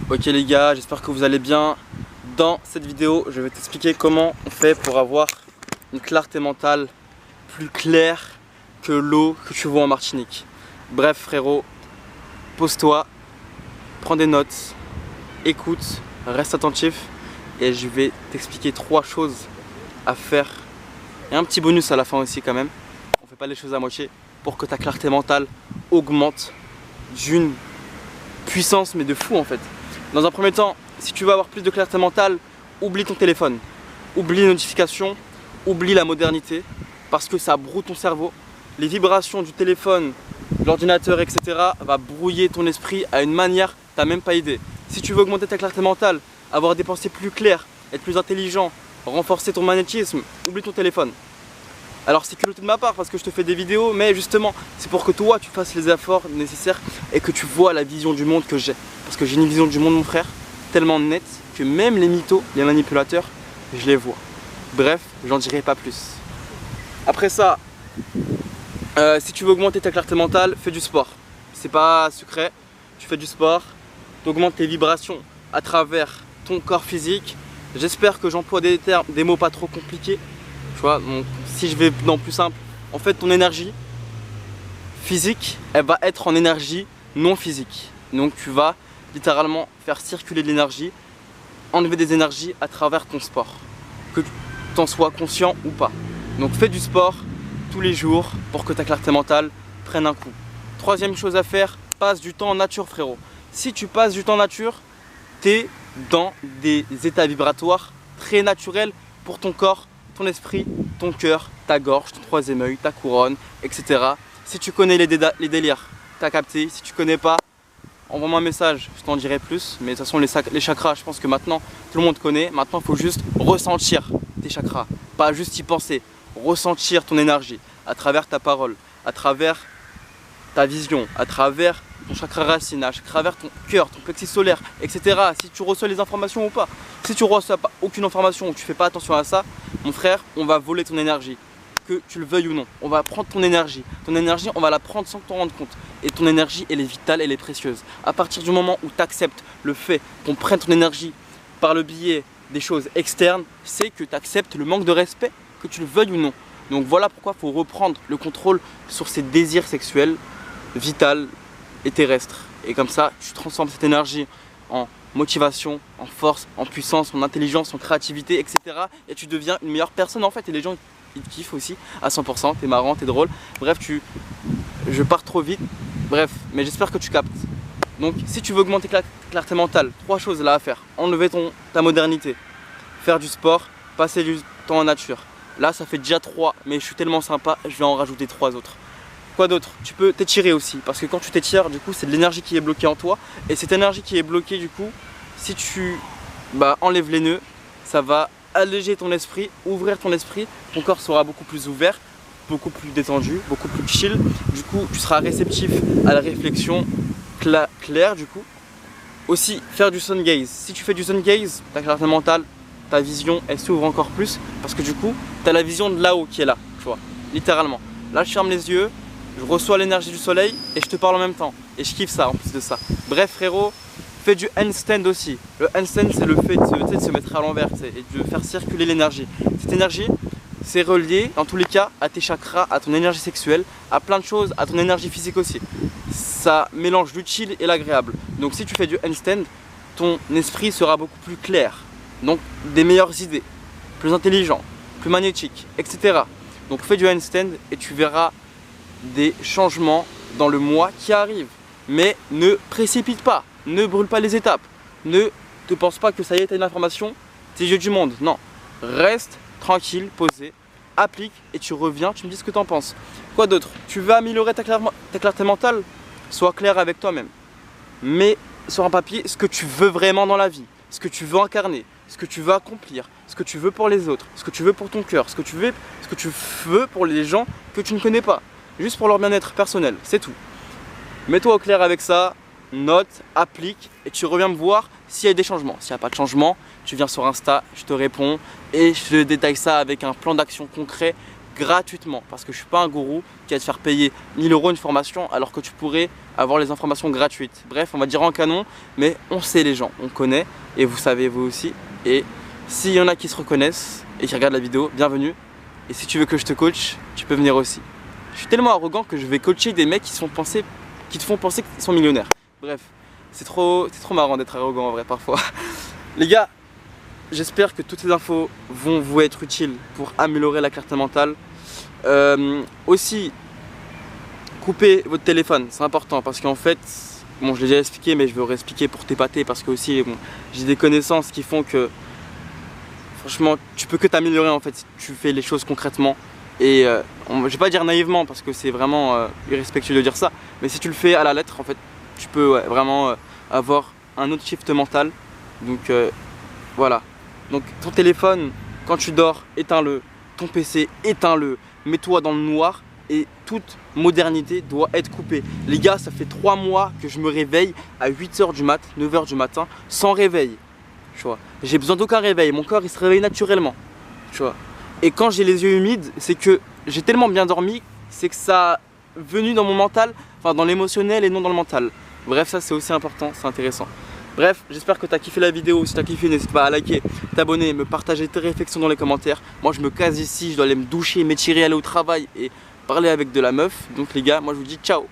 Ok les gars, j'espère que vous allez bien. Dans cette vidéo, je vais t'expliquer comment on fait pour avoir une clarté mentale plus claire que l'eau que tu vois en Martinique. Bref frérot, pose-toi, prends des notes, écoute, reste attentif et je vais t'expliquer 3 choses à faire. Et un petit bonus à la fin aussi quand même. On fait pas les choses à moitié pour que ta clarté mentale augmente d'une puissance mais de fou en fait. Dans un premier temps, si tu veux avoir plus de clarté mentale, oublie ton téléphone, oublie les notifications, oublie la modernité parce que ça brouille ton cerveau. Les vibrations du téléphone, de l'ordinateur, etc. va brouiller ton esprit à une manière, t'as même pas idée. Si tu veux augmenter ta clarté mentale, avoir des pensées plus claires, être plus intelligent, renforcer ton magnétisme, oublie ton téléphone. Alors c'est culotté de ma part parce que je te fais des vidéos, mais justement c'est pour que toi tu fasses les efforts nécessaires et que tu vois la vision du monde que j'ai. Parce que j'ai une vision du monde mon frère, tellement nette que même les mythos, les manipulateurs, je les vois. Bref, j'en dirai pas plus. Après ça, si tu veux augmenter ta clarté mentale, fais du sport. C'est pas secret, tu fais du sport, tu augmentes tes vibrations à travers ton corps physique. J'espère que j'emploie des termes, des mots pas trop compliqués. Tu vois, donc si je vais dans plus simple, en fait ton énergie physique, elle va être en énergie non physique. Donc tu vas littéralement faire circuler de l'énergie, enlever des énergies à travers ton sport. Que tu t'en sois conscient ou pas. Donc fais du sport tous les jours pour que ta clarté mentale prenne un coup. Troisième chose à faire, passe du temps en nature frérot. Si tu passes du temps en nature, tu es dans des états vibratoires très naturels pour ton corps, ton esprit, ton cœur, ta gorge, ton troisième œil, ta couronne, etc. Si tu connais les délires, t'as capté. Si tu connais pas, envoie-moi un message, je t'en dirai plus. Mais de toute façon les chakras, je pense que maintenant tout le monde connaît. Maintenant il faut juste ressentir tes chakras, pas juste y penser. Ressentir ton énergie à travers ta parole, à travers ta vision, à travers ton chakra racine, à travers ton cœur, ton plexus solaire, etc. Si tu reçois les informations ou pas. Si tu reçois pas aucune information ou tu fais pas attention à ça, mon frère, on va voler ton énergie. Que tu le veuilles ou non, on va prendre ton énergie. Ton énergie, on va la prendre sans que tu t'en rendes compte. Et ton énergie, elle est vitale, elle est précieuse. À partir du moment où tu acceptes le fait qu'on prenne ton énergie par le biais des choses externes, c'est que tu acceptes le manque de respect, que tu le veuilles ou non. Donc voilà pourquoi il faut reprendre le contrôle sur ces désirs sexuels, vitaux et terrestres. Et comme ça, tu transformes cette énergie en motivation, en force, en puissance, en intelligence, en créativité, etc. Et tu deviens une meilleure personne en fait. Et les gens, ils te kiffent aussi à 100%. T'es marrant, t'es drôle. Bref, je pars trop vite. Bref, mais j'espère que tu captes. Donc, si tu veux augmenter ta clarté mentale, 3 choses là à faire. Enlever ta modernité, faire du sport, passer du temps en nature. Là, ça fait déjà 3, mais je suis tellement sympa, je vais en rajouter 3 autres. Quoi d'autre? Tu peux t'étirer aussi, parce que quand tu t'étires, du coup, c'est de l'énergie qui est bloquée en toi. Et cette énergie qui est bloquée, du coup, si tu enlèves les nœuds, ça va alléger ton esprit, ouvrir ton esprit. Ton corps sera beaucoup plus ouvert, beaucoup plus détendu, beaucoup plus chill. Du coup, tu seras réceptif à la réflexion claire, du coup. Aussi, faire du sun gaze. Si tu fais du sun gaze, ta clarté mentale, ta vision, elle s'ouvre encore plus. Parce que du coup, tu as la vision de là-haut qui est là, tu vois, littéralement. Là, je ferme les yeux. Je reçois l'énergie du soleil et je te parle en même temps. Et je kiffe ça en plus de ça. Bref frérot, fais du handstand aussi. Le handstand c'est le fait de se mettre à l'envers et de faire circuler l'énergie. Cette énergie, c'est relié dans tous les cas à tes chakras, à ton énergie sexuelle, à plein de choses, à ton énergie physique aussi. Ça mélange l'utile et l'agréable. Donc si tu fais du handstand, ton esprit sera beaucoup plus clair. Donc des meilleures idées, plus intelligent, plus magnétique, etc. Donc fais du handstand et tu verras des changements dans le mois qui arrive. Mais ne précipite pas, ne brûle pas les étapes, ne te pense pas que ça y est, t'as une information, t'es yeux du monde. Non, reste tranquille, posé, applique et tu reviens, tu me dis ce que t'en penses. Quoi d'autre? Tu veux améliorer ta clarté mentale? Sois clair avec toi-même. Mets sur un papier ce que tu veux vraiment dans la vie, ce que tu veux incarner, ce que tu veux accomplir, ce que tu veux pour les autres, ce que tu veux pour ton cœur, ce que tu veux pour les gens que tu ne connais pas. Juste pour leur bien-être personnel, c'est tout. Mets-toi au clair avec ça, note, applique et tu reviens me voir s'il y a des changements. S'il n'y a pas de changement, tu viens sur Insta, je te réponds et je te détaille ça avec un plan d'action concret gratuitement. Parce que je ne suis pas un gourou qui va te faire payer 1000 € une formation alors que tu pourrais avoir les informations gratuites. Bref, on va dire en canon, mais on sait les gens, on connaît, et vous savez vous aussi. Et s'il y en a qui se reconnaissent et qui regardent la vidéo, bienvenue. Et si tu veux que je te coach, tu peux venir aussi. Je suis tellement arrogant que je vais coacher des mecs qui te font penser qu'ils sont millionnaires. Bref, c'est trop marrant d'être arrogant en vrai parfois. Les gars, j'espère que toutes ces infos vont vous être utiles pour améliorer la clarté mentale. Aussi, coupez votre téléphone, c'est important parce qu'en fait, bon, je l'ai déjà expliqué, mais je vais réexpliquer pour t'épater parce que aussi, bon, j'ai des connaissances qui font que franchement, tu peux que t'améliorer en fait si tu fais les choses concrètement. Et je vais pas dire naïvement parce que c'est vraiment irrespectueux de dire ça, mais si tu le fais à la lettre, en fait, tu peux vraiment avoir un autre shift mental. Donc voilà. Donc ton téléphone, quand tu dors, éteins-le. Ton PC, éteins-le. Mets-toi dans le noir et toute modernité doit être coupée. Les gars, ça fait 3 mois que je me réveille à 8 h du mat, 9 h du matin, sans réveil. Tu vois, j'ai besoin d'aucun réveil. Mon corps, il se réveille naturellement. Tu vois. Et quand j'ai les yeux humides, c'est que j'ai tellement bien dormi, c'est que ça a venu dans mon mental, enfin dans l'émotionnel et non dans le mental. Bref, ça c'est aussi important, c'est intéressant. Bref, j'espère que tu as kiffé la vidéo. Si tu as kiffé, n'hésite pas à liker, t'abonner, me partager tes réflexions dans les commentaires. Moi je me case ici, je dois aller me doucher, m'étirer, aller au travail et parler avec de la meuf. Donc les gars, moi je vous dis ciao.